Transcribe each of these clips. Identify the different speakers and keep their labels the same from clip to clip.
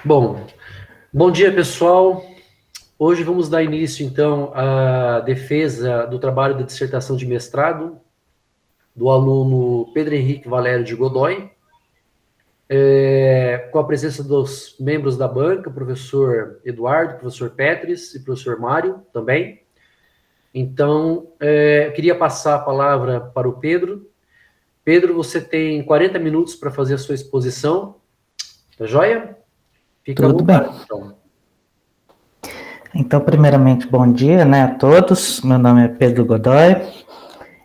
Speaker 1: Bom, bom dia, pessoal. Hoje vamos dar início, então, à defesa do trabalho de dissertação de mestrado do aluno Pedro Henrique Valério de Godoy, com a presença dos membros da banca, professor Eduardo, professor Petris e professor Mário também. Então, queria passar a palavra para o Pedro. Pedro, você tem 40 minutos para fazer a sua exposição, tá joia? Fica à
Speaker 2: Tudo bem.
Speaker 1: vontade, então.
Speaker 2: Então, primeiramente, bom dia, né, a todos. Meu nome é Pedro Godoy.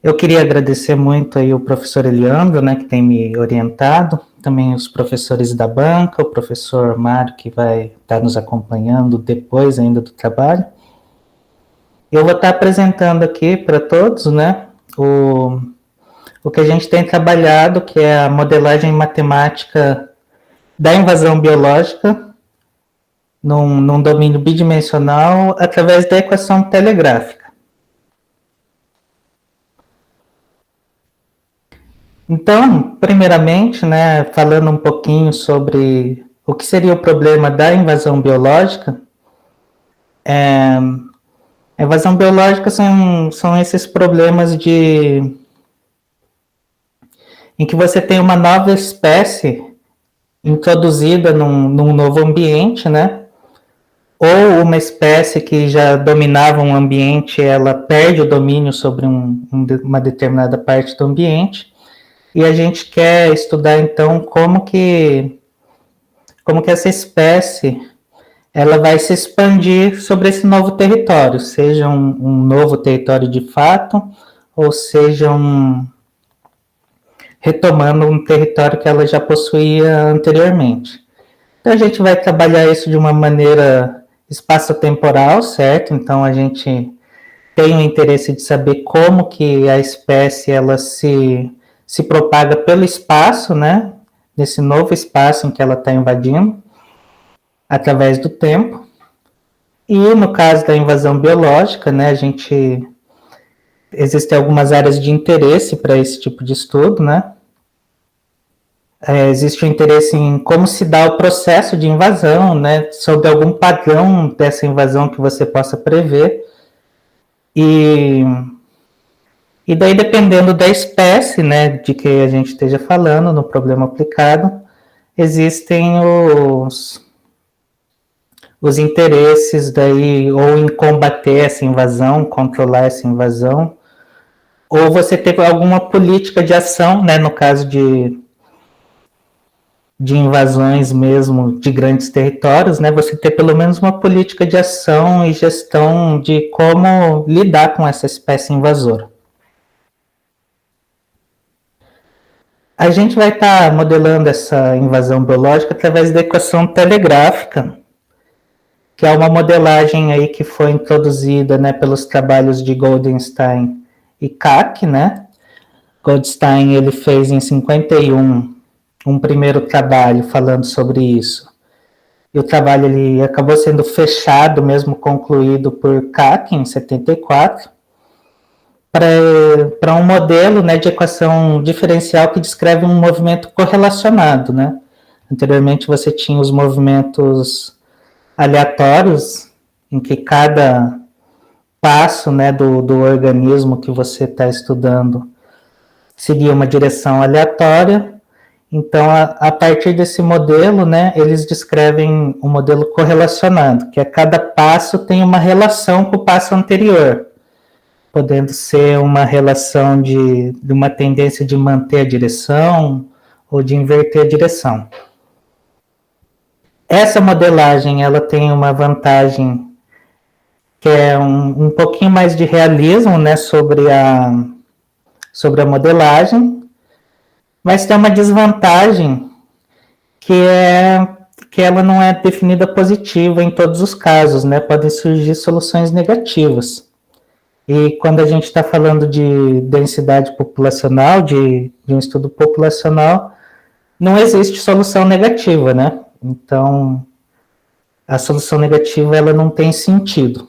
Speaker 2: Eu queria agradecer muito aí o professor Eliandro, né, que tem me orientado, também os professores da banca, o professor Mário, que vai estar nos acompanhando depois ainda do trabalho. Eu vou estar apresentando aqui para todos, né, o que a gente tem trabalhado, que é a modelagem matemática da invasão biológica num domínio bidimensional através da equação telegráfica. Então, primeiramente, né, falando um pouquinho sobre o que seria o problema da invasão biológica, a invasão biológica são esses problemas em que você tem uma nova espécie introduzida num novo ambiente, né? Ou uma espécie que já dominava um ambiente, ela perde o domínio sobre uma determinada parte do ambiente, e a gente quer estudar, então, como que essa espécie ela vai se expandir sobre esse novo território, seja um novo território de fato, ou seja retomando um território que ela já possuía anteriormente. Então a gente vai trabalhar isso de uma maneira espaço-temporal, certo? Então a gente tem o interesse de saber como que a espécie ela se propaga pelo espaço, né? Nesse novo espaço em que ela está invadindo, através do tempo. E no caso da invasão biológica, né? Existem algumas áreas de interesse para esse tipo de estudo, né? Existe o interesse em como se dá o processo de invasão, né, sobre algum padrão dessa invasão que você possa prever. E daí, dependendo da espécie, né, de que a gente esteja falando no problema aplicado, existem os interesses daí, ou em combater essa invasão, controlar essa invasão, ou você ter alguma política de ação, né, no caso de invasões mesmo de grandes territórios, né, você ter pelo menos uma política de ação e gestão de como lidar com essa espécie invasora. A gente vai estar modelando essa invasão biológica através da equação telegráfica, que é uma modelagem aí que foi introduzida, né, pelos trabalhos de Goldenstein e Kac, né? Goldstein ele fez em 51 um primeiro trabalho falando sobre isso. E o trabalho ele acabou sendo fechado, mesmo concluído por Kac em 74, para um modelo, né, de equação diferencial que descreve um movimento correlacionado, né? Anteriormente você tinha os movimentos aleatórios, em que cada passo, né, do organismo que você está estudando seguia uma direção aleatória. Então, a partir desse modelo, né, eles descrevem um modelo correlacionado, que a cada passo tem uma relação com o passo anterior, podendo ser uma relação de uma tendência de manter a direção ou de inverter a direção. Essa modelagem ela tem uma vantagem que é um pouquinho mais de realismo, né, sobre a modelagem, mas tem uma desvantagem que ela não é definida positiva em todos os casos, né? Podem surgir soluções negativas. E quando a gente está falando de densidade populacional, de um estudo populacional, não existe solução negativa, né? Então, a solução negativa ela não tem sentido.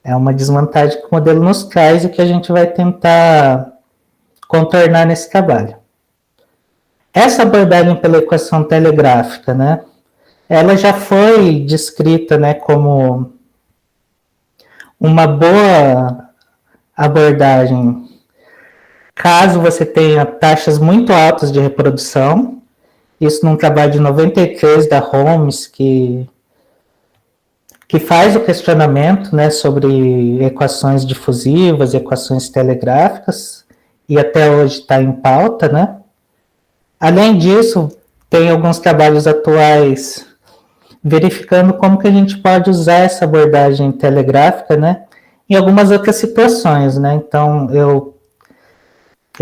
Speaker 2: É uma desvantagem que o modelo nos traz e que a gente vai tentar contornar nesse trabalho. Essa abordagem pela equação telegráfica, né? ela já foi descrita, né, como uma boa abordagem caso você tenha taxas muito altas de reprodução. Isso num trabalho de 93 da Holmes, que faz o questionamento, né, sobre equações difusivas, equações telegráficas, e até hoje está em pauta, né? Além disso, tem alguns trabalhos atuais verificando como que a gente pode usar essa abordagem telegráfica, né, em algumas outras situações, né? Então, eu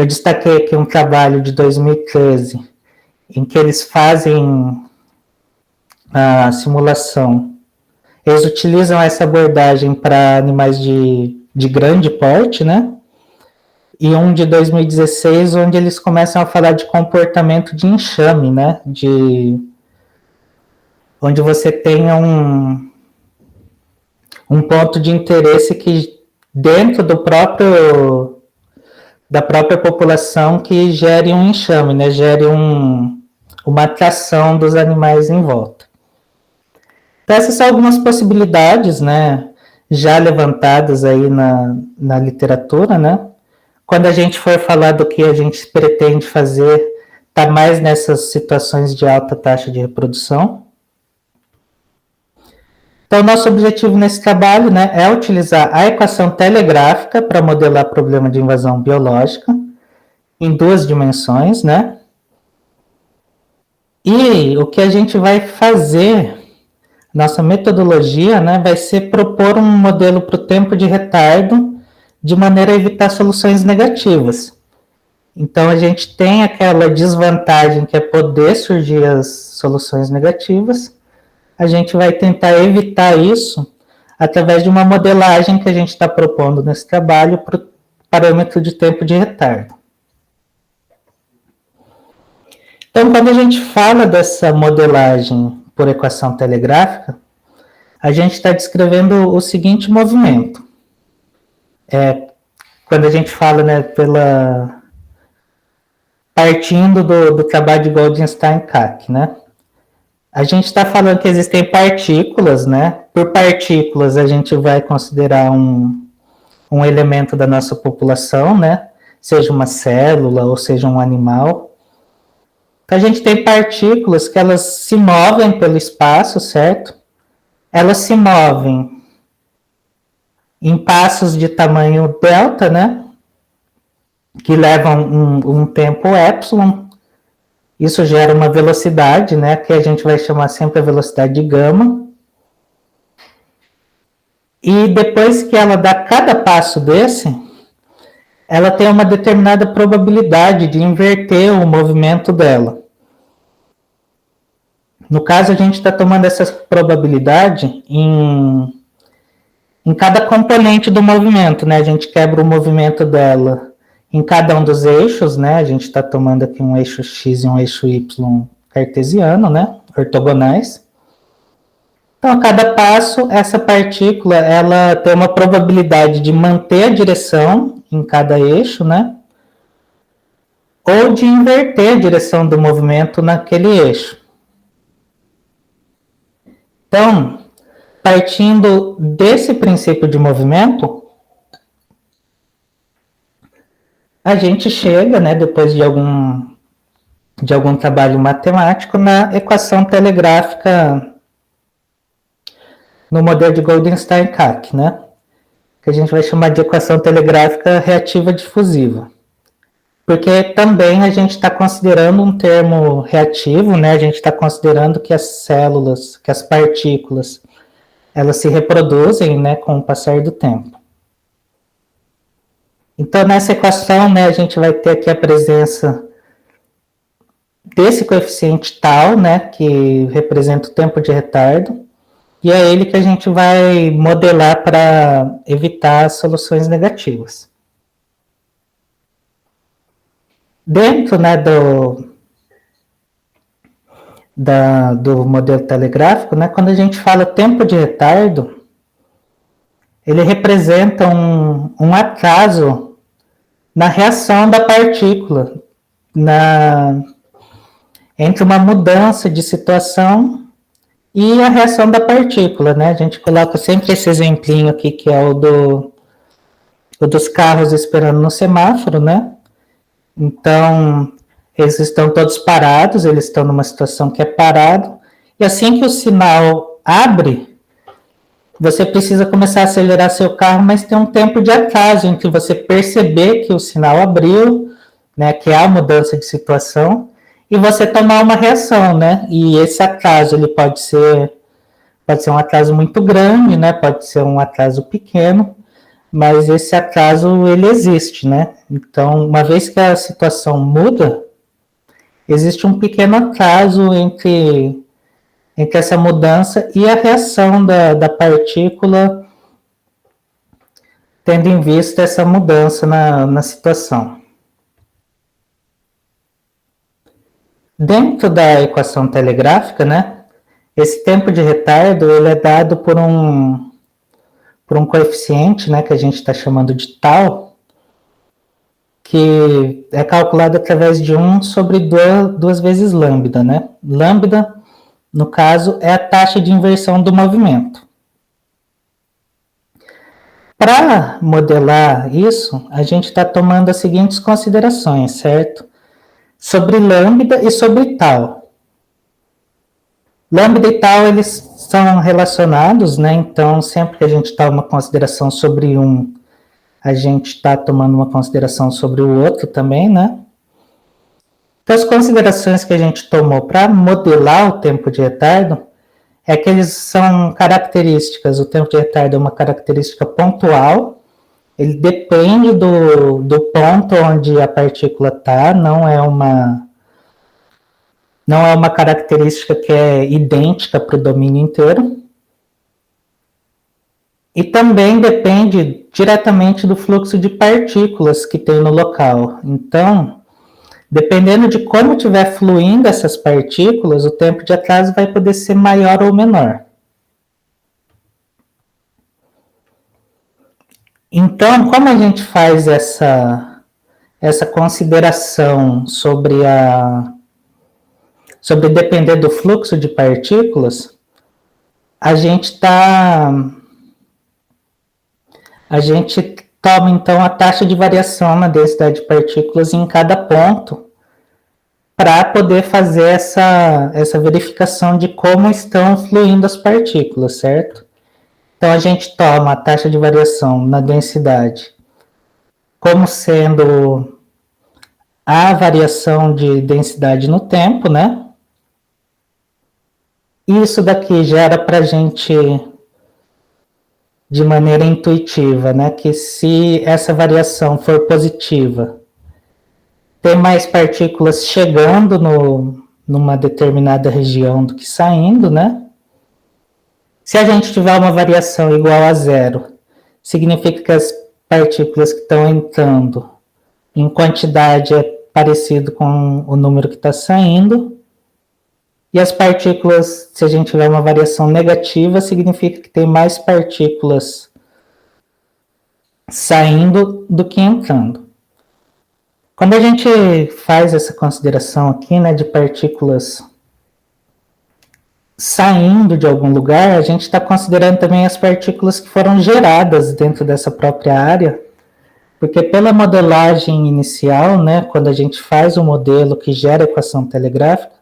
Speaker 2: destaquei aqui um trabalho de 2013, em que eles fazem a simulação. Eles utilizam essa abordagem para animais de grande porte, né? E um de 2016, onde eles começam a falar de comportamento de enxame, né? Onde você tenha um ponto de interesse que dentro da própria população que gere um enxame, né? Gere uma atração dos animais em volta. Então, essas são algumas possibilidades, né, já levantadas aí na literatura, né? Quando a gente for falar do que a gente pretende fazer, está mais nessas situações de alta taxa de reprodução. Então, nosso objetivo nesse trabalho, né, é utilizar a equação telegráfica para modelar problema de invasão biológica em 2 dimensões, né? E o que a gente vai fazer, nossa metodologia, né, vai ser propor um modelo para o tempo de retardo de maneira a evitar soluções negativas. Então, a gente tem aquela desvantagem que é poder surgir as soluções negativas. A gente vai tentar evitar isso através de uma modelagem que a gente está propondo nesse trabalho para o parâmetro de tempo de retardo. Então, quando a gente fala dessa modelagem por equação telegráfica, a gente está descrevendo o seguinte movimento. Quando a gente fala, né, partindo do trabalho de Goldstein-Kac, né? A gente está falando que existem partículas, né? Por partículas, a gente vai considerar um elemento da nossa população, né? Seja uma célula ou seja um animal. Então, a gente tem partículas que elas se movem pelo espaço, certo? Elas se movem em passos de tamanho delta, né? Que levam um tempo epsilon. Isso gera uma velocidade, né? Que a gente vai chamar sempre a velocidade de gama. E depois que ela dá cada passo desse, ela tem uma determinada probabilidade de inverter o movimento dela. No caso, a gente está tomando essa probabilidade em cada componente do movimento, né? A gente quebra o movimento dela em cada um dos eixos, né? A gente está tomando aqui um eixo X e um eixo Y cartesiano, né? Ortogonais. Então, a cada passo, essa partícula, ela tem uma probabilidade de manter a direção em cada eixo, né? Ou de inverter a direção do movimento naquele eixo. Então, partindo desse princípio de movimento, a gente chega, né, depois de algum trabalho matemático, na equação telegráfica no modelo de Goldstein-Kac, né, que a gente vai chamar de equação telegráfica reativa difusiva. Porque também a gente está considerando um termo reativo, né, a gente está considerando que as células, que as partículas, elas se reproduzem, né, com o passar do tempo. Então, nessa equação, né, a gente vai ter aqui a presença desse coeficiente tal, né, que representa o tempo de retardo, e é ele que a gente vai modelar para evitar soluções negativas. Dentro, né, do modelo telegráfico, né, quando a gente fala tempo de retardo, ele representa um atraso na reação da partícula, entre uma mudança de situação E a reação da partícula, né? A gente coloca sempre esse exemplinho aqui, que é o dos carros esperando no semáforo, né? Então, eles estão todos parados, eles estão numa situação que é parado, e assim que o sinal abre, você precisa começar a acelerar seu carro, mas tem um tempo de atraso entre você perceber que o sinal abriu, né, que há mudança de situação, e você tomar uma reação, né? E esse atraso ele pode ser um atraso muito grande, né? Pode ser um atraso pequeno, mas esse atraso ele existe, né? Então, uma vez que a situação muda, existe um pequeno atraso entre essa mudança e a reação da partícula, tendo em vista essa mudança na situação. Dentro da equação telegráfica, né, esse tempo de retardo ele é dado por um coeficiente, né, que a gente está chamando de tau, que é calculado através de 1 sobre 2 vezes lambda, né? Lambda, no caso, é a taxa de inversão do movimento. Para modelar isso, a gente está tomando as seguintes considerações, certo? Sobre lambda e sobre tau. Lambda e tau, eles são relacionados, né? Então, sempre que a gente toma uma consideração sobre um, a gente está tomando uma consideração sobre o outro também, né? Então, as considerações que a gente tomou para modelar o tempo de retardo é que eles são características, o tempo de retardo é uma característica pontual, ele depende do ponto onde a partícula está, não é uma característica que é idêntica para o domínio inteiro. E também depende diretamente do fluxo de partículas que tem no local. Então, dependendo de como estiver fluindo essas partículas, o tempo de atraso vai poder ser maior ou menor. Então, como a gente faz essa consideração sobre depender do fluxo de partículas, a gente toma, então, a taxa de variação na densidade de partículas em cada ponto para poder fazer essa verificação de como estão fluindo as partículas, certo? Então, a gente toma a taxa de variação na densidade como sendo a variação de densidade no tempo, né? Isso daqui gera para a gente, de maneira intuitiva, né, que se essa variação for positiva, tem mais partículas chegando numa determinada região do que saindo, né? Se a gente tiver uma variação igual a zero, significa que as partículas que estão entrando em quantidade é parecido com o número que está saindo. E as partículas, se a gente tiver uma variação negativa, significa que tem mais partículas saindo do que entrando. Quando a gente faz essa consideração aqui, né, de partículas saindo de algum lugar, a gente está considerando também as partículas que foram geradas dentro dessa própria área, porque pela modelagem inicial, né, quando a gente faz o modelo que gera a equação telegráfica,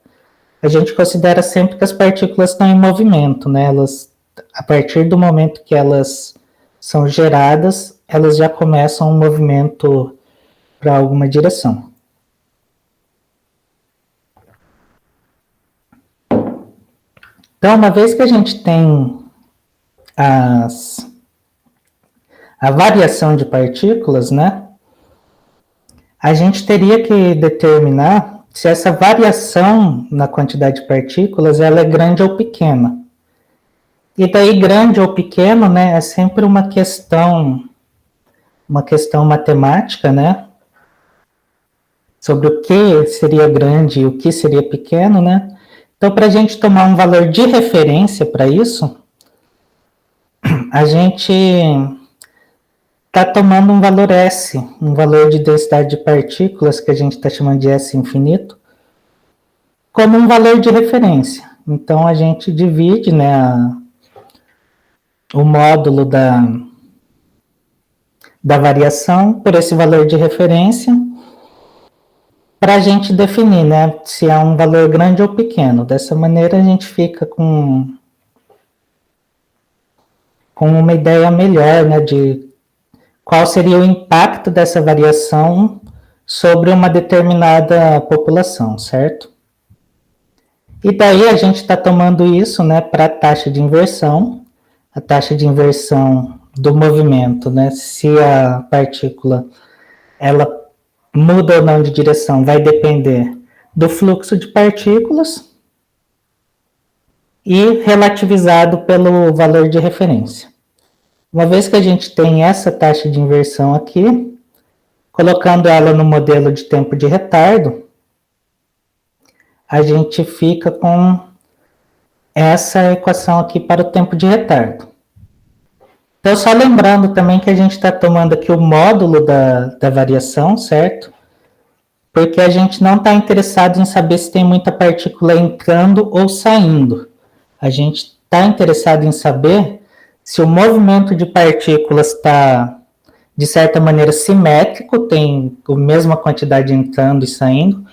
Speaker 2: a gente considera sempre que as partículas estão em movimento, né? Elas, a partir do momento que elas são geradas, elas já começam um movimento para alguma direção. Então, uma vez que a gente tem a variação de partículas, né? A gente teria que determinar se essa variação na quantidade de partículas ela é grande ou pequena. E daí grande ou pequeno, né, é sempre uma questão matemática, né, sobre o que seria grande e o que seria pequeno, né. Então, para a gente tomar um valor de referência para isso, a gente está tomando um valor S, um valor de densidade de partículas, que a gente está chamando de S infinito, como um valor de referência. Então, a gente divide, né, o módulo da variação por esse valor de referência, para a gente definir, né, se é um valor grande ou pequeno. Dessa maneira, a gente fica com uma ideia melhor, né, de qual seria o impacto dessa variação sobre uma determinada população, certo? E daí a gente está tomando isso, né, para a taxa de inversão do movimento, né, se a partícula ela muda ou não de direção vai depender do fluxo de partículas e relativizado pelo valor de referência. Uma vez que a gente tem essa taxa de inversão aqui, colocando ela no modelo de tempo de retardo, a gente fica com essa equação aqui para o tempo de retardo. Então, só lembrando também que a gente está tomando aqui o módulo da variação, certo? Porque a gente não está interessado em saber se tem muita partícula entrando ou saindo. A gente está interessado em saber se o movimento de partículas está, de certa maneira, simétrico, tem a mesma quantidade entrando e saindo,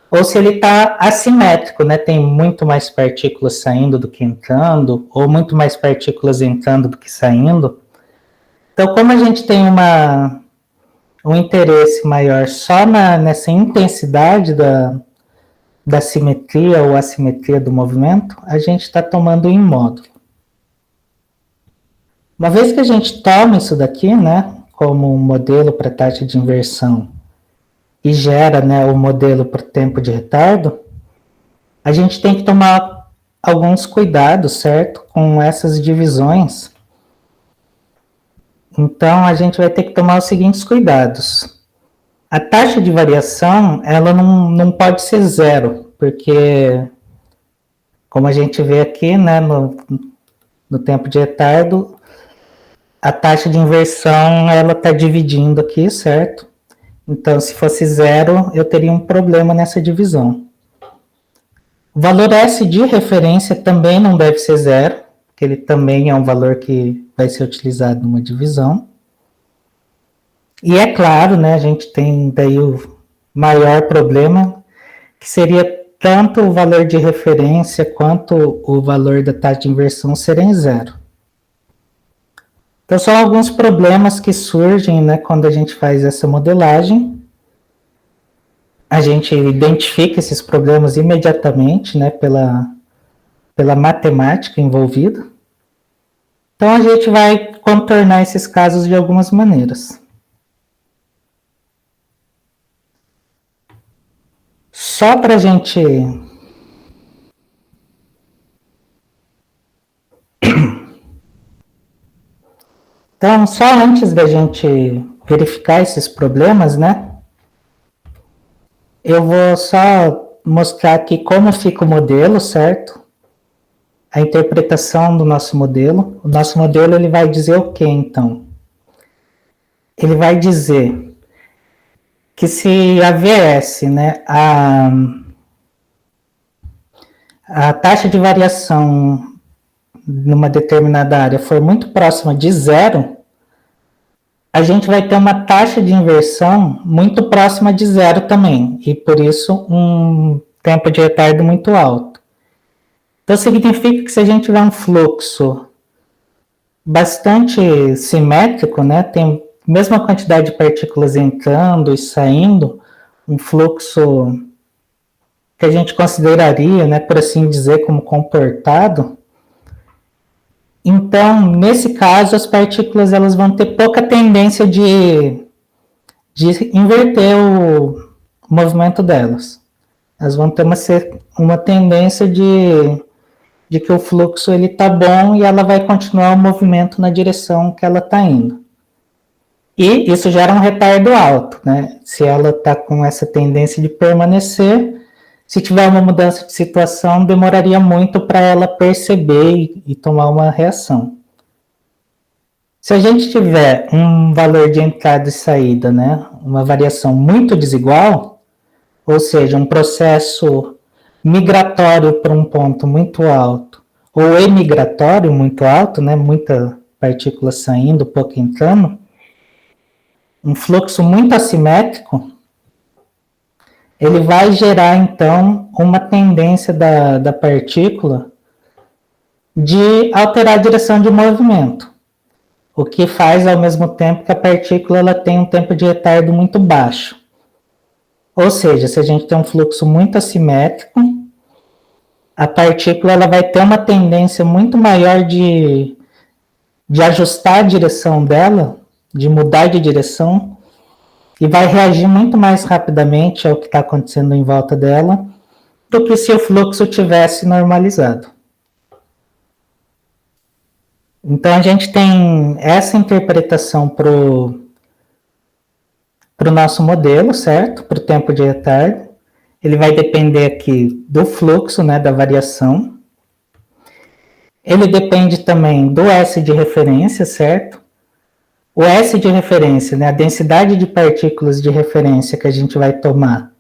Speaker 2: ou se ele está assimétrico, né? Tem muito mais partículas saindo do que entrando, ou muito mais partículas entrando do que saindo. Então, como a gente tem um interesse maior só nessa intensidade da simetria ou assimetria do movimento, a gente está tomando em módulo. Uma vez que a gente toma isso daqui, né, como um modelo para taxa de inversão e gera, né, o modelo para o tempo de retardo, a gente tem que tomar alguns cuidados, certo, com essas divisões. Então, a gente vai ter que tomar os seguintes cuidados. A taxa de variação, ela não pode ser zero, porque, como a gente vê aqui, né, no tempo de retardo, a taxa de inversão, ela está dividindo aqui, certo? Então, se fosse zero, eu teria um problema nessa divisão. O valor S de referência também não deve ser zero, porque ele também é um valor que vai ser utilizado numa divisão. E é claro, né, a gente tem daí o maior problema, que seria tanto o valor de referência quanto o valor da taxa de inversão serem zero. Então, são alguns problemas que surgem, né, quando a gente faz essa modelagem. A gente identifica esses problemas imediatamente, né, pela matemática envolvida. Então, a gente vai contornar esses casos de algumas maneiras. Só para a gente Então, só antes da gente verificar esses problemas, né, eu vou só mostrar aqui como fica o modelo, certo? A interpretação do nosso modelo. O nosso modelo, ele vai dizer o quê, então? Ele vai dizer que se a VS, né, a taxa de variação numa determinada área for muito próxima de zero, a gente vai ter uma taxa de inversão muito próxima de zero também, e por isso um tempo de retardo muito alto. Então significa que se a gente tiver um fluxo bastante simétrico, né, tem a mesma quantidade de partículas entrando e saindo, um fluxo que a gente consideraria, né, por assim dizer, como comportado. Então, nesse caso, as partículas elas vão ter pouca tendência de inverter o movimento delas. Elas vão ter uma tendência de que o fluxo está bom e ela vai continuar o movimento na direção que ela está indo. E isso gera um retardo alto, né? Se ela está com essa tendência de permanecer, se tiver uma mudança de situação, demoraria muito para ela perceber e tomar uma reação. Se a gente tiver um valor de entrada e saída, né, uma variação muito desigual, ou seja, um processo migratório para um ponto muito alto, ou emigratório muito alto, né, muita partícula saindo, pouco entrando, um fluxo muito assimétrico, ele vai gerar, então, uma tendência da partícula de alterar a direção de movimento, o que faz, ao mesmo tempo, que a partícula ela tem um tempo de retardo muito baixo. Ou seja, se a gente tem um fluxo muito assimétrico, a partícula ela vai ter uma tendência muito maior de ajustar a direção dela, de mudar de direção, e vai reagir muito mais rapidamente ao que está acontecendo em volta dela do que se o fluxo tivesse normalizado. Então, a gente tem essa interpretação para o nosso modelo, certo? Para o tempo de retardo. Ele vai depender aqui do fluxo, né, da variação. Ele depende também do S de referência, certo? O S de referência, né, a densidade de partículas de referência que a gente vai tomar,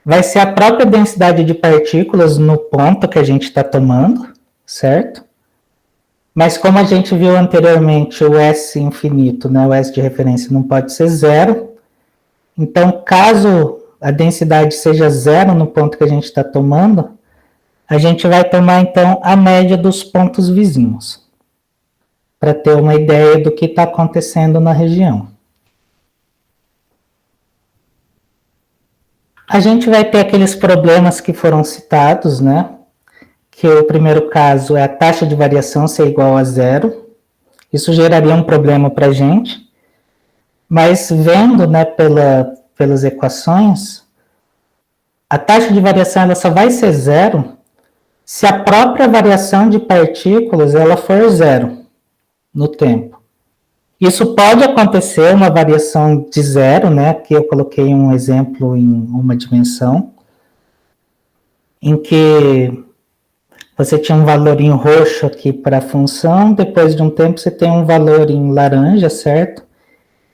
Speaker 2: vai ser a própria densidade de partículas no ponto que a gente está tomando, certo? Mas como a gente viu anteriormente, o S infinito, né, o S de referência não pode ser zero. Então, caso a densidade seja zero no ponto que a gente está tomando, a gente vai tomar, então, a média dos pontos vizinhos, para ter uma ideia do que está acontecendo na região. A gente vai ter aqueles problemas que foram citados, né? Que o primeiro caso é a taxa de variação ser igual a zero. Isso geraria um problema para a gente. Mas vendo, né, pelas equações, a taxa de variação ela só vai ser zero se a própria variação de partículas ela for zero no tempo. Isso pode acontecer uma variação de zero, né? Aqui eu coloquei um exemplo em uma dimensão, em que você tinha um valor em roxo aqui para a função, depois de um tempo você tem um valor em laranja, certo?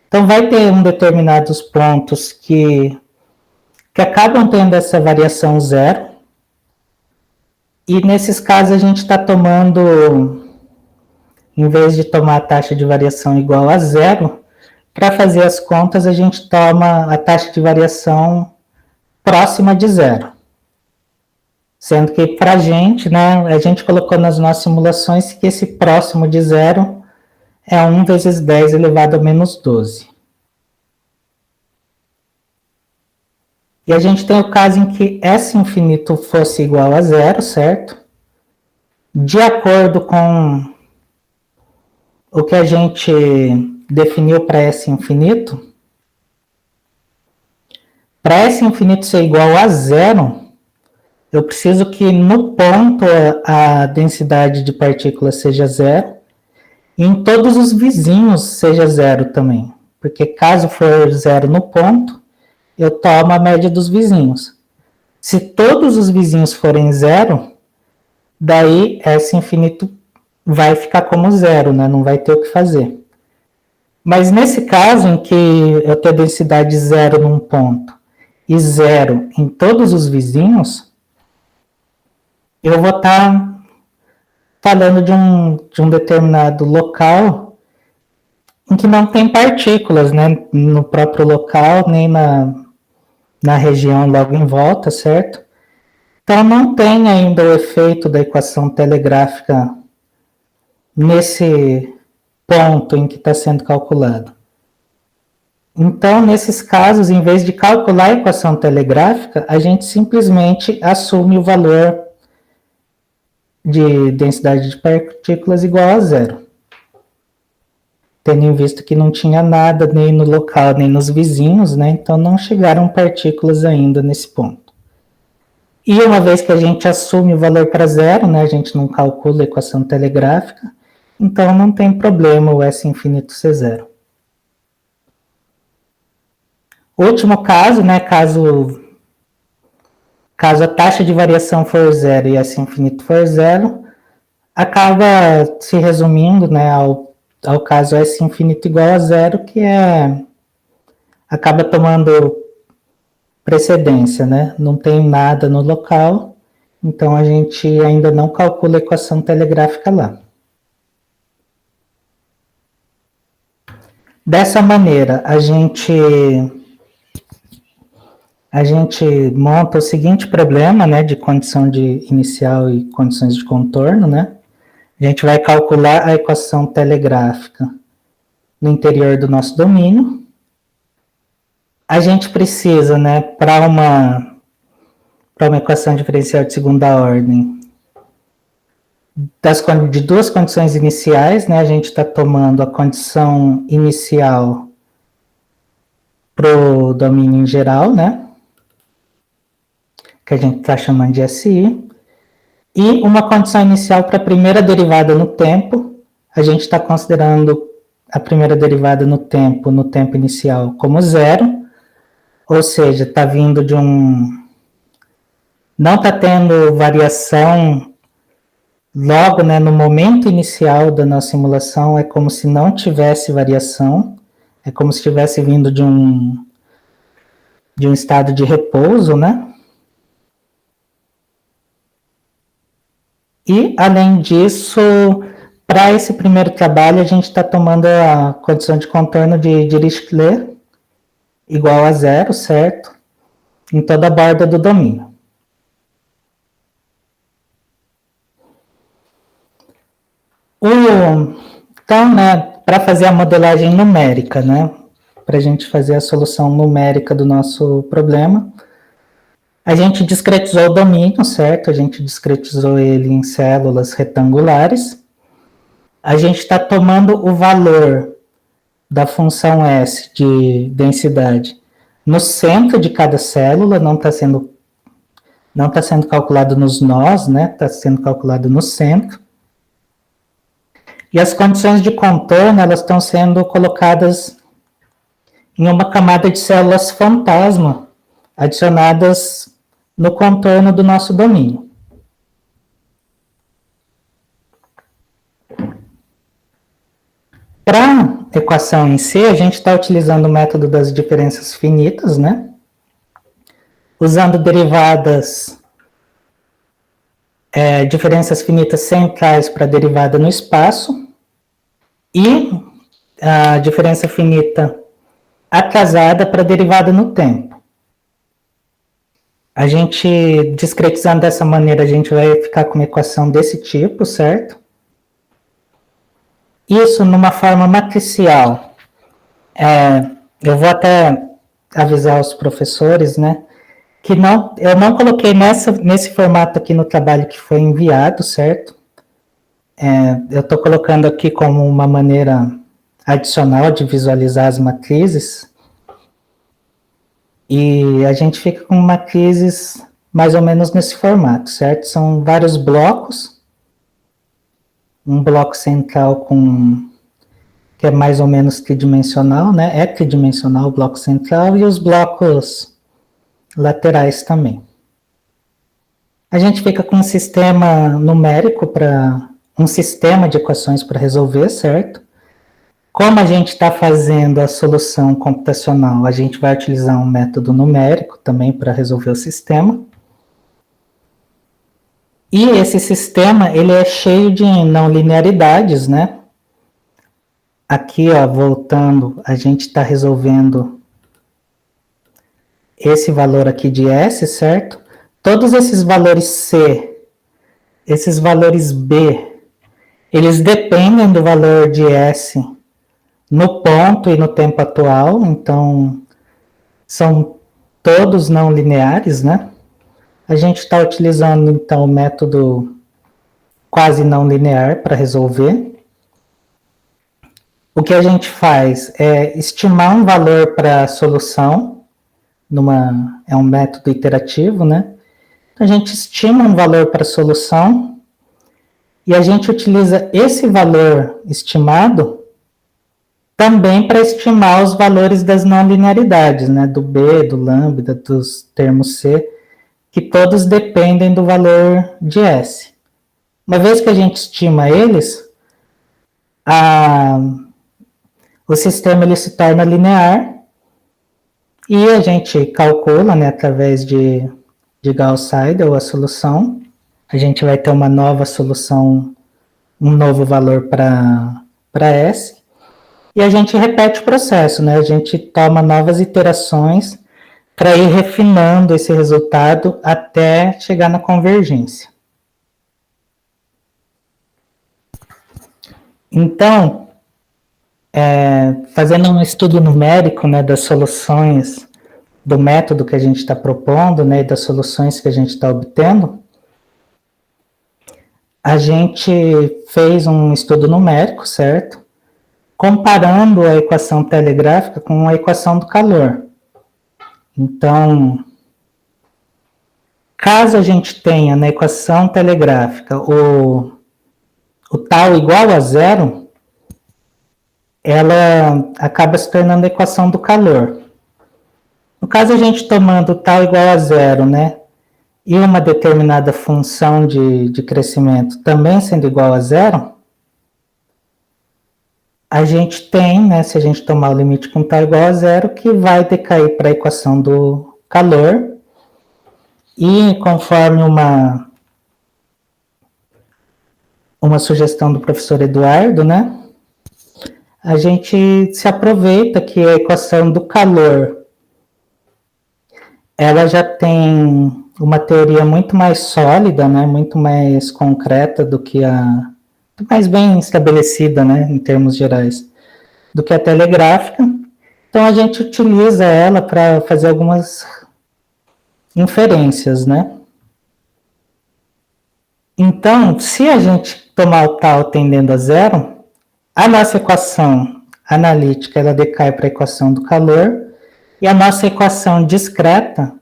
Speaker 2: Então vai ter determinados pontos que acabam tendo essa variação zero, e nesses casos a gente está tomando, em vez de tomar a taxa de variação igual a zero, para fazer as contas a gente toma a taxa de variação próxima de zero. Sendo que para a gente, né, a gente colocou nas nossas simulações que esse próximo de zero é 1 vezes 10 elevado a menos 12. E a gente tem o caso em que S infinito fosse igual a zero, certo? De acordo com o que a gente definiu para S infinito, para S infinito ser igual a zero, eu preciso que no ponto a densidade de partículas seja zero e em todos os vizinhos seja zero também. Porque caso for zero no ponto, eu tomo a média dos vizinhos. Se todos os vizinhos forem zero, daí S infinito vai ficar como zero, né? Não vai ter o que fazer. Mas nesse caso em que eu tenho densidade zero num ponto e zero em todos os vizinhos, eu vou estar falando de um determinado local em que não tem partículas, né? No próprio local, nem na região logo em volta, certo? Então, não tem ainda o efeito da equação telegráfica nesse ponto em que está sendo calculado. Então, nesses casos, em vez de calcular a equação telegráfica, a gente simplesmente assume o valor de densidade de partículas igual a zero. Tendo em vista que não tinha nada nem no local, nem nos vizinhos, né? Então não chegaram partículas ainda nesse ponto. E uma vez que a gente assume o valor para zero, né? A gente não calcula a equação telegráfica, então não tem problema o S infinito ser zero. Último caso, né? Caso a taxa de variação for zero e S infinito for zero, acaba se resumindo, né, ao caso S infinito igual a zero, que acaba tomando precedência, né? Não tem nada no local, então a gente ainda não calcula a equação telegráfica lá. Dessa maneira, a gente monta o seguinte problema, né, de condição de inicial e condições de contorno, né? A gente vai calcular a equação telegráfica no interior do nosso domínio. A gente precisa, né, para uma equação diferencial de segunda ordem, de duas condições iniciais, né? A gente está tomando a condição inicial para o domínio em geral, né? Que a gente está chamando de SI, e uma condição inicial para a primeira derivada no tempo. A gente está considerando a primeira derivada no tempo inicial como zero, ou seja, está vindo de não está tendo variação logo, né, no momento inicial da nossa simulação, é como se não tivesse variação, é como se estivesse vindo de um estado de repouso, né? E, além disso, para esse primeiro trabalho, a gente está tomando a condição de contorno de Dirichlet igual a zero, certo? Em toda a borda do domínio. Então, né, para fazer a modelagem numérica, né, para a gente fazer a solução numérica do nosso problema, a gente discretizou o domínio, certo? A gente discretizou ele em células retangulares. A gente está tomando o valor da função S de densidade no centro de cada célula, não está sendo calculado nos nós, né? Está sendo calculado no centro. E as condições de contorno, elas estão sendo colocadas em uma camada de células fantasma, adicionadas no contorno do nosso domínio. Para a equação em si, a gente está utilizando o método das diferenças finitas, né? Usando derivadas, diferenças finitas centrais para a derivada no espaço e a diferença finita atrasada para a derivada no tempo. A gente, discretizando dessa maneira, a gente vai ficar com uma equação desse tipo, certo? Isso numa forma matricial. Eu vou até avisar os professores, né, que eu não coloquei nesse formato aqui no trabalho que foi enviado, certo? Eu estou colocando aqui como uma maneira adicional de visualizar as matrizes. E a gente fica com matrizes mais ou menos nesse formato, certo? São vários blocos. Um bloco central que é mais ou menos tridimensional, né? É tridimensional o bloco central e os blocos laterais também. A gente fica com um sistema numérico um sistema de equações para resolver, certo? Como a gente está fazendo a solução computacional, a gente vai utilizar um método numérico também para resolver o sistema. E esse sistema, ele é cheio de não linearidades, né? Aqui, ó, voltando, a gente está resolvendo esse valor aqui de S, certo? Todos esses valores C, esses valores B, eles dependem do valor de S no ponto e no tempo atual, então são todos não lineares, né? A gente está utilizando, então, o método quase não linear para resolver. O que a gente faz é estimar um valor para a solução, é um método iterativo, né? A gente estima um valor para a solução e a gente utiliza esse valor estimado também para estimar os valores das não linearidades, né? Do B, do lambda, dos termos C, que todos dependem do valor de S. Uma vez que a gente estima eles, o sistema ele se torna linear E a gente calcula, né, através de Gauss-Seidel a solução. A gente vai ter uma nova solução, um novo valor para S. E a gente repete o processo, né? A gente toma novas iterações para ir refinando esse resultado até chegar na convergência. Então, fazendo um estudo numérico, né, das soluções do método que a gente está propondo, né, e das soluções que a gente está obtendo, a gente fez um estudo numérico, certo? Comparando a equação telegráfica com a equação do calor. Então, caso a gente tenha na equação telegráfica o tal igual a zero, ela acaba se tornando a equação do calor. No caso, a gente tomando o tal igual a zero, né, e uma determinada função de crescimento também sendo igual a zero, a gente tem, né, se a gente tomar o limite com tal igual a zero, que vai decair para a equação do calor, e conforme uma sugestão do professor Eduardo, né, a gente se aproveita que a equação do calor, ela já tem uma teoria muito mais sólida, né, muito mais concreta do que mais bem estabelecida, né, em termos gerais, do que a telegráfica. Então, a gente utiliza ela para fazer algumas inferências, né. Então, se a gente tomar o tal tendendo a zero, a nossa equação analítica, ela decai para a equação do calor, e a nossa equação discreta,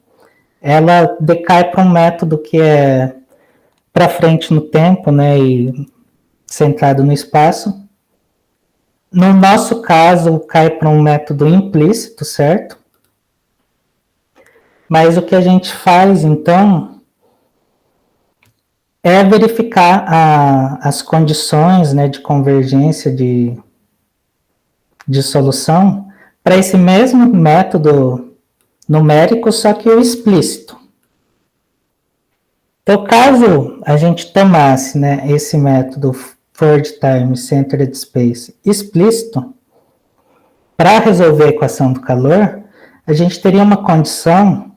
Speaker 2: ela decai para um método que é para frente no tempo, né, e centrado no espaço. No nosso caso, cai para um método implícito, certo? Mas o que a gente faz, então, é verificar as condições, né, de convergência de solução para esse mesmo método numérico, só que o explícito. Então, caso a gente tomasse, né, esse método Third Time Centered Space explícito, para resolver a equação do calor, a gente teria uma condição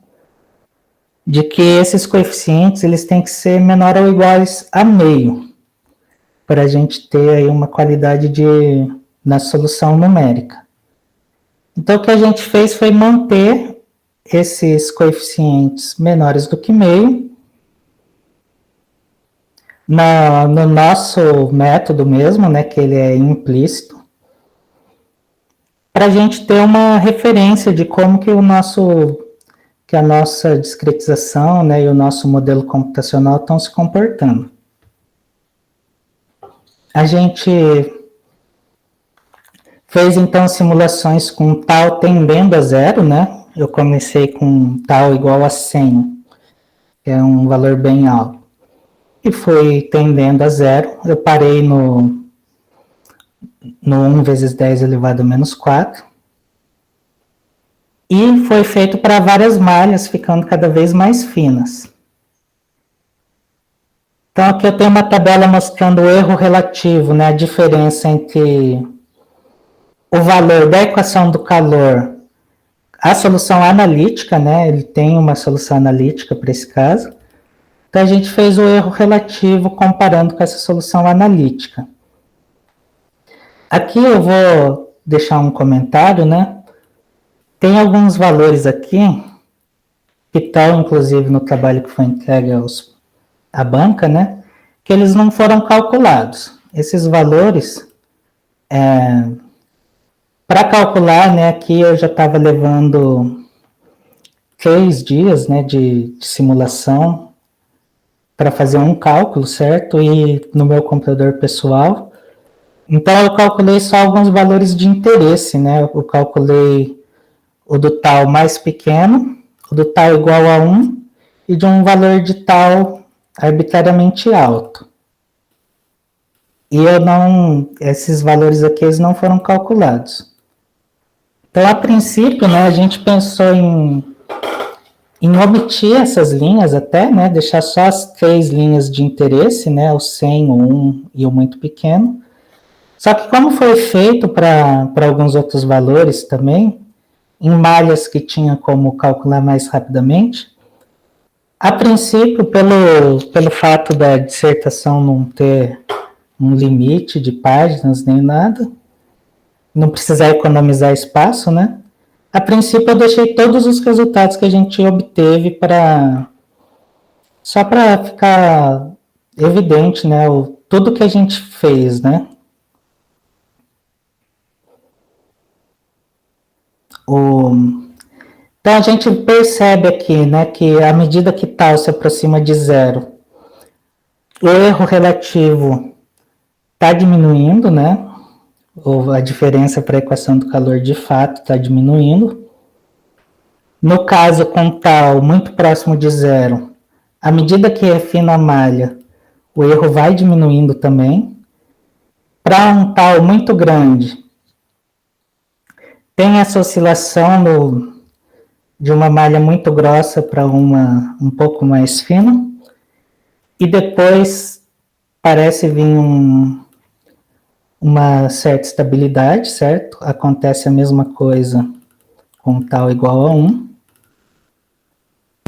Speaker 2: de que esses coeficientes eles têm que ser menor ou iguais a meio, para a gente ter aí uma qualidade na solução numérica. Então, o que a gente fez foi manter esses coeficientes menores do que meio no nosso método mesmo, né, que ele é implícito, para a gente ter uma referência de como que a nossa discretização, né, e o nosso modelo computacional estão se comportando. A gente fez, então, simulações com tal tendendo a zero, né? Eu comecei com tal igual a 100, que é um valor bem alto. E fui tendendo a zero. Eu parei no 1 vezes 10 elevado a menos 4. E foi feito para várias malhas, ficando cada vez mais finas. Então, aqui eu tenho uma tabela mostrando o erro relativo, né? A diferença entre o valor da equação do calor, a solução analítica, né? Ele tem uma solução analítica para esse caso. Então, a gente fez o erro relativo comparando com essa solução analítica. Aqui eu vou deixar um comentário, né? Tem alguns valores aqui, que estão, inclusive, no trabalho que foi entregue à banca, né? Que eles não foram calculados. Esses valores... Para calcular, né, aqui eu já estava levando 3 dias, né, de simulação para fazer um cálculo, certo? E no meu computador pessoal. Então, eu calculei só alguns valores de interesse, né? Eu calculei o do tal mais pequeno, o do tal igual a 1 e de um valor de tal arbitrariamente alto. E esses valores aqui eles não foram calculados. Então, a princípio, né, a gente pensou em omitir essas linhas até, né, deixar só as 3 linhas de interesse, né, o 100, o 1 e o muito pequeno. Só que como foi feito para alguns outros valores também, em malhas que tinha como calcular mais rapidamente, a princípio, pelo fato da dissertação não ter um limite de páginas nem nada, não precisar economizar espaço, né? A princípio, eu deixei todos os resultados que a gente obteve só para ficar evidente, né? Tudo que a gente fez, né? Então, a gente percebe aqui, né, que à medida que tal se aproxima de zero, o erro relativo está diminuindo, né? Ou a diferença para a equação do calor de fato está diminuindo. No caso com tal muito próximo de zero, à medida que refina a malha, o erro vai diminuindo também. Para um tal muito grande, tem essa oscilação de uma malha muito grossa para uma um pouco mais fina, e depois parece vir uma certa estabilidade, certo? Acontece a mesma coisa com tal igual a 1.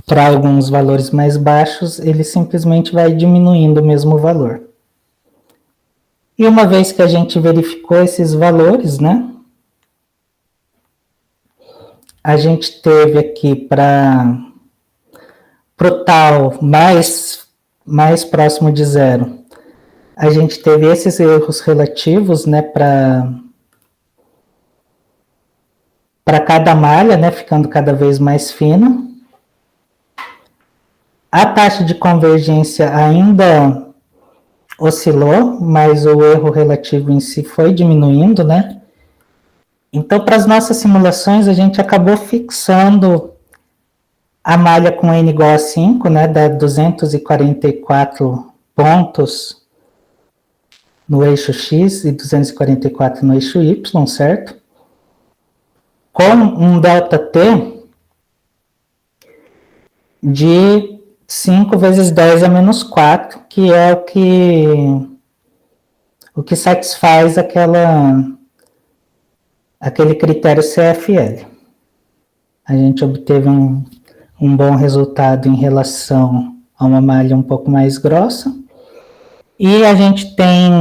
Speaker 2: Para alguns valores mais baixos, ele simplesmente vai diminuindo o mesmo valor. E uma vez que a gente verificou esses valores, né? A gente teve aqui para o tal mais próximo de zero, a gente teve esses erros relativos, né, para cada malha, né, ficando cada vez mais fina. A taxa de convergência ainda oscilou, mas o erro relativo em si foi diminuindo, né? Então, para as nossas simulações, a gente acabou fixando a malha com n igual a 5, né, dá 244 pontos no eixo X e 244 no eixo Y, certo? Com um ΔT de 5 vezes 10 a menos 4, que é o que satisfaz aquele critério CFL. A gente obteve um bom resultado em relação a uma malha um pouco mais grossa, e a gente tem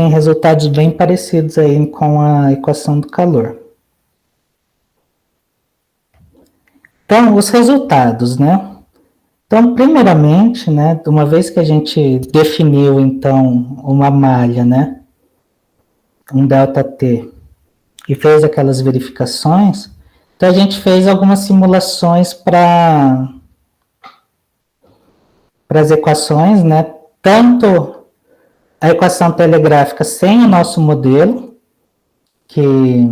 Speaker 2: resultados bem parecidos aí com a equação do calor. Então, os resultados, né? Então, primeiramente, né, uma vez que a gente definiu, então, uma malha, né, um ΔT, e fez aquelas verificações, então a gente fez algumas simulações para as equações, né, tanto a equação telegráfica sem o nosso modelo, que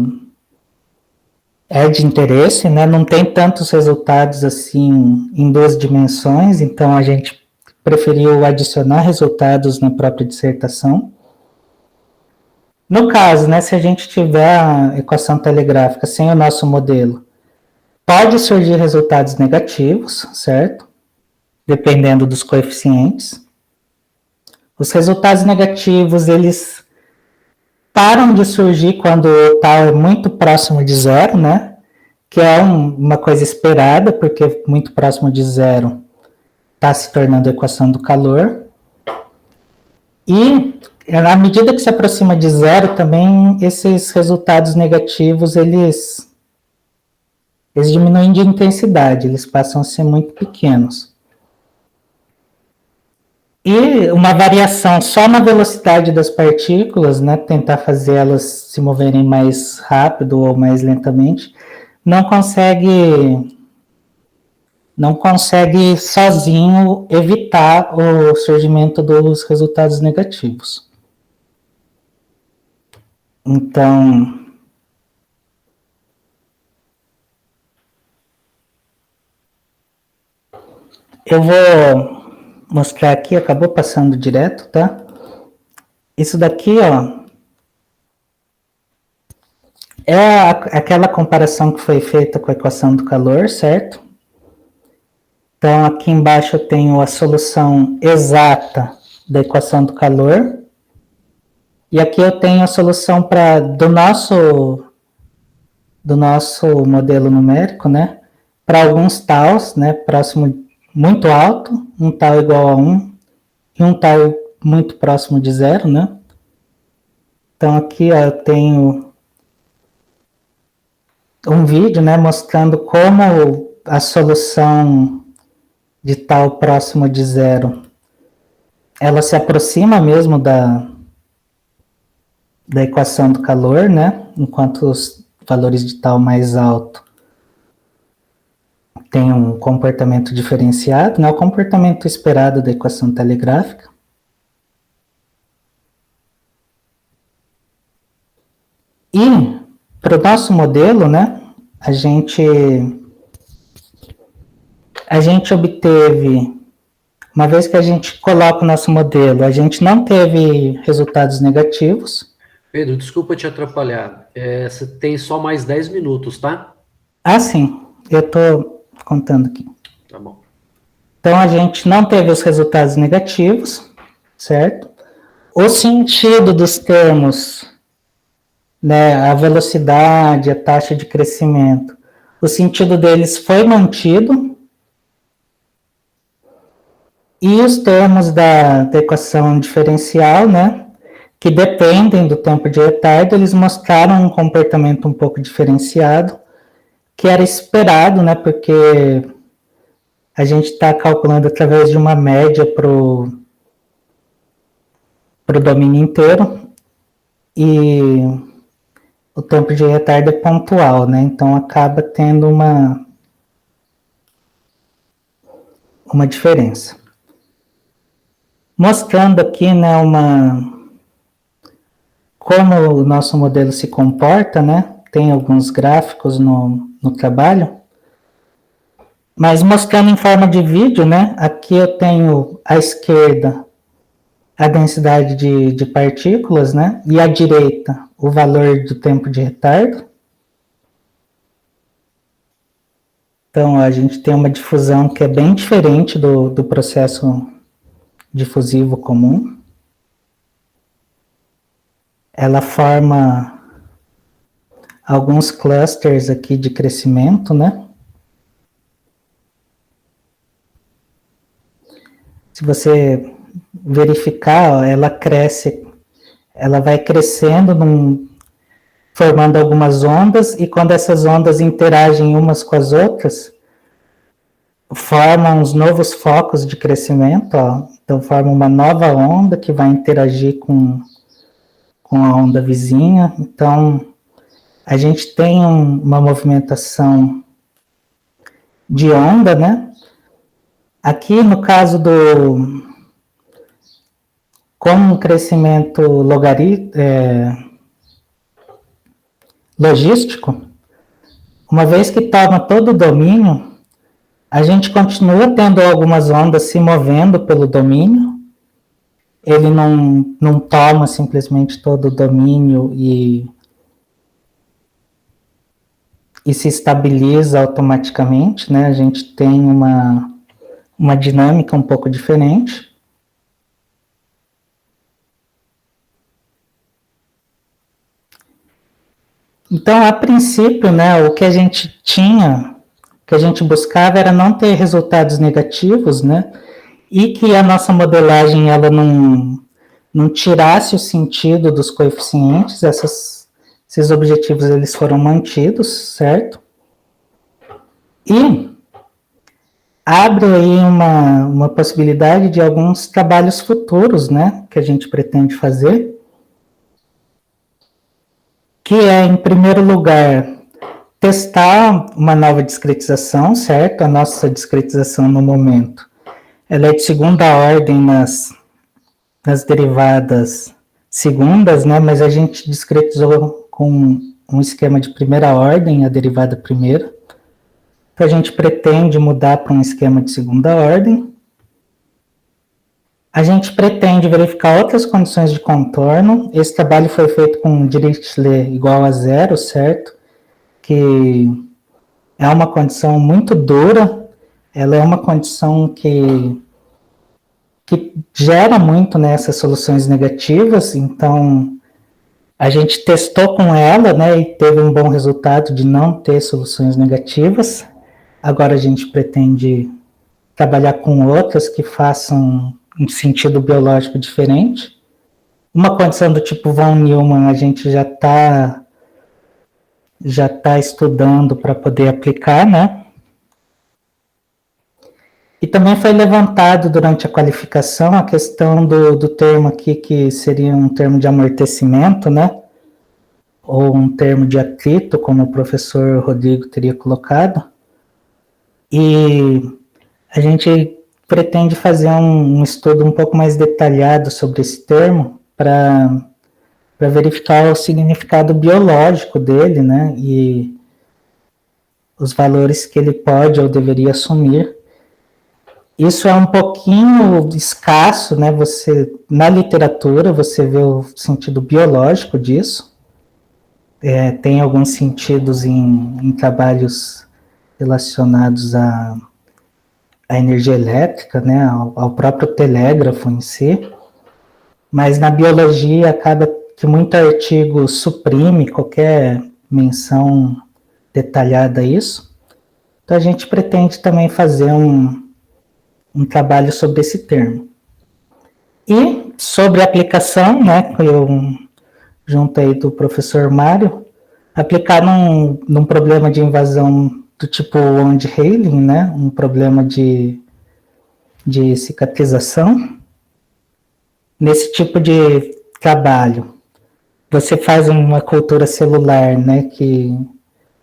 Speaker 2: é de interesse, né? Não tem tantos resultados assim em 2 dimensões, então a gente preferiu adicionar resultados na própria dissertação. No caso, né, se a gente tiver a equação telegráfica sem o nosso modelo, pode surgir resultados negativos, certo? Dependendo dos coeficientes. Os resultados negativos, eles param de surgir quando o tal é muito próximo de zero, né? Que é uma coisa esperada, porque muito próximo de zero está se tornando a equação do calor. E, à medida que se aproxima de zero, também esses resultados negativos, eles diminuem de intensidade, eles passam a ser muito pequenos. E uma variação só na velocidade das partículas, né, tentar fazer elas se moverem mais rápido ou mais lentamente, não consegue sozinho evitar o surgimento dos resultados negativos. Então, eu vou mostrar aqui, acabou passando direto, tá? Isso daqui, ó, aquela comparação que foi feita com a equação do calor, certo? Então, aqui embaixo eu tenho a solução exata da equação do calor. E aqui eu tenho a solução do nosso modelo numérico, né? Para alguns taus, né? Próximo, muito alto, um tau igual a 1, e um tau muito próximo de 0, né? Então, aqui ó, eu tenho um vídeo, né? Mostrando como a solução de tau próximo de 0, ela se aproxima mesmo da equação do calor, né? Enquanto os valores de tau mais alto têm um comportamento diferenciado, né? O comportamento esperado da equação telegráfica. E para o nosso modelo, né? A gente obteve, uma vez que a gente coloca o nosso modelo, a gente não teve resultados negativos.
Speaker 1: Pedro, desculpa te atrapalhar. Você tem só mais 10 minutos, tá?
Speaker 2: Ah, sim. Eu estou contando aqui.
Speaker 1: Tá bom.
Speaker 2: Então, a gente não teve os resultados negativos, certo? O sentido dos termos, né, a velocidade, a taxa de crescimento, o sentido deles foi mantido. E os termos da equação diferencial, né, que dependem do tempo de retardo, eles mostraram um comportamento um pouco diferenciado, que era esperado, né, porque a gente está calculando através de uma média para o domínio inteiro, e o tempo de retardo é pontual, né, então acaba tendo uma diferença. Mostrando aqui, né, como o nosso modelo se comporta, né? Tem alguns gráficos no trabalho, mas mostrando em forma de vídeo, né? Aqui eu tenho à esquerda a densidade de partículas, né? E à direita o valor do tempo de retardo. Então, a gente tem uma difusão que é bem diferente do processo difusivo comum. Ela forma alguns clusters aqui de crescimento, né? Se você verificar, ó, ela cresce, ela vai crescendo, formando algumas ondas, e quando essas ondas interagem umas com as outras, formam uns novos focos de crescimento, ó. Então forma uma nova onda que vai interagir com a onda vizinha. Então, a gente tem uma movimentação de onda, né? Aqui, no caso como um crescimento logístico, uma vez que toma todo o domínio, a gente continua tendo algumas ondas se movendo pelo domínio. Ele não toma simplesmente todo o domínio e se estabiliza automaticamente, né? A gente tem uma dinâmica um pouco diferente. Então, a princípio, né, o que a gente buscava era não ter resultados negativos, né? E que a nossa modelagem ela não tirasse o sentido dos coeficientes. Esses objetivos eles foram mantidos, certo? E abre aí uma possibilidade de alguns trabalhos futuros, né, que a gente pretende fazer, que é, em primeiro lugar, testar uma nova discretização, certo? A nossa discretização no momento, ela é de segunda ordem nas derivadas segundas, né, mas a gente discretizou com um esquema de primeira ordem, a derivada primeira. Então, a gente pretende mudar para um esquema de segunda ordem. A gente pretende verificar outras condições de contorno. Esse trabalho foi feito com Dirichlet igual a 0, certo? Que é uma condição muito dura, ela é uma condição que gera muito nessas soluções negativas, então a gente testou com ela, né, e teve um bom resultado de não ter soluções negativas. Agora a gente pretende trabalhar com outras que façam um sentido biológico diferente. Uma condição do tipo von Neumann a gente já tá estudando para poder aplicar, né? E também foi levantado durante a qualificação a questão do termo aqui, que seria um termo de amortecimento, né? Ou um termo de atrito, como o professor Rodrigo teria colocado. E a gente pretende fazer um estudo um pouco mais detalhado sobre esse termo para verificar o significado biológico dele, né? E os valores que ele pode ou deveria assumir. Isso é um pouquinho escasso, né? Na literatura, você vê o sentido biológico disso. Tem alguns sentidos em trabalhos relacionados à energia elétrica, né? Ao próprio telégrafo em si. Mas na biologia acaba que muito artigo suprime qualquer menção detalhada a isso. Então a gente pretende também fazer um trabalho sobre esse termo. E sobre a aplicação, né, que eu juntei do professor Mário, aplicar num problema de invasão do tipo Wound-Heiling, né, um problema de cicatrização. Nesse tipo de trabalho, você faz uma cultura celular, né, que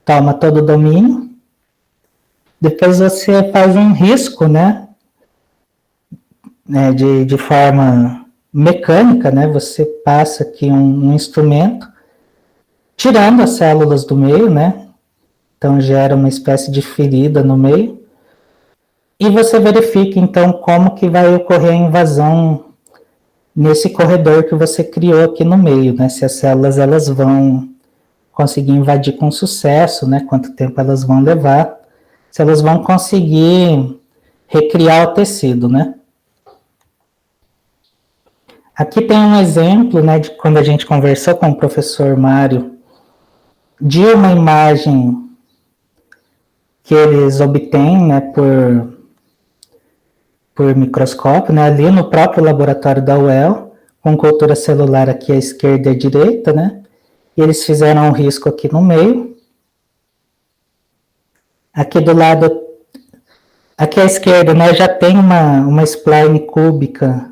Speaker 2: toma todo o domínio, depois você faz um risco, né, de forma mecânica, né? Você passa aqui um instrumento, tirando as células do meio, né? Então gera uma espécie de ferida no meio. E você verifica, então, como que vai ocorrer a invasão nesse corredor que você criou aqui no meio, né? Se as células elas vão conseguir invadir com sucesso, né? Quanto tempo elas vão levar, se elas vão conseguir recriar o tecido, né? Aqui tem um exemplo, né, de quando a gente conversou com o professor Mário, de uma imagem que eles obtêm, né, por microscópio, né, ali no próprio laboratório da UEL, com cultura celular aqui à esquerda e à direita, né, e eles fizeram um risco aqui no meio. Aqui do lado, aqui à esquerda, né, já tem uma spline cúbica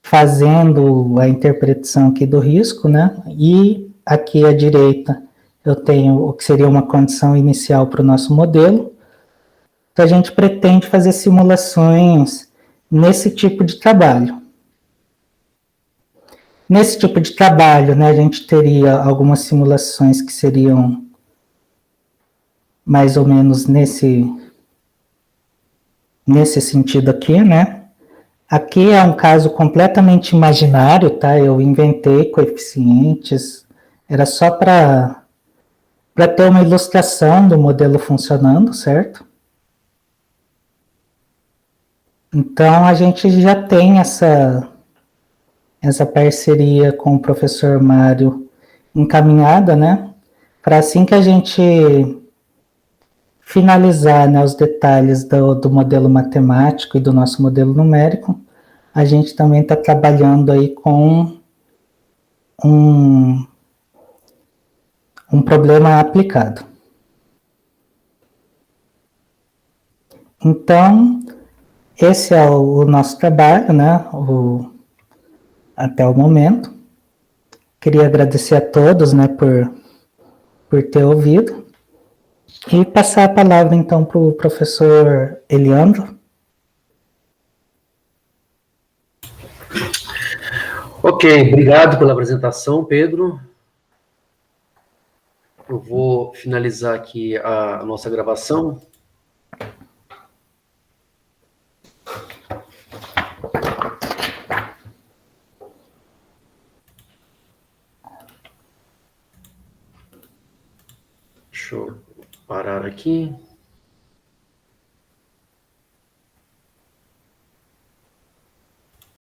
Speaker 2: fazendo a interpretação aqui do risco, né? E aqui à direita eu tenho o que seria uma condição inicial para o nosso modelo. Então a gente pretende fazer simulações nesse tipo de trabalho. Nesse tipo de trabalho, né, a gente teria algumas simulações que seriam mais ou menos nesse sentido aqui, né? Aqui é um caso completamente imaginário, tá? Eu inventei coeficientes, era só para ter uma ilustração do modelo funcionando, certo? Então, a gente já tem essa parceria com o professor Mário encaminhada, né? Para assim que a gente finalizar, né, os detalhes do modelo matemático e do nosso modelo numérico, a gente também está trabalhando aí com um problema aplicado. Então, esse é o nosso trabalho, né, até o momento. Queria agradecer a todos, né, por ter ouvido. E passar a palavra, então, para o professor Eliandro.
Speaker 1: Ok, obrigado pela apresentação, Pedro. Eu vou finalizar aqui a nossa gravação. aqui.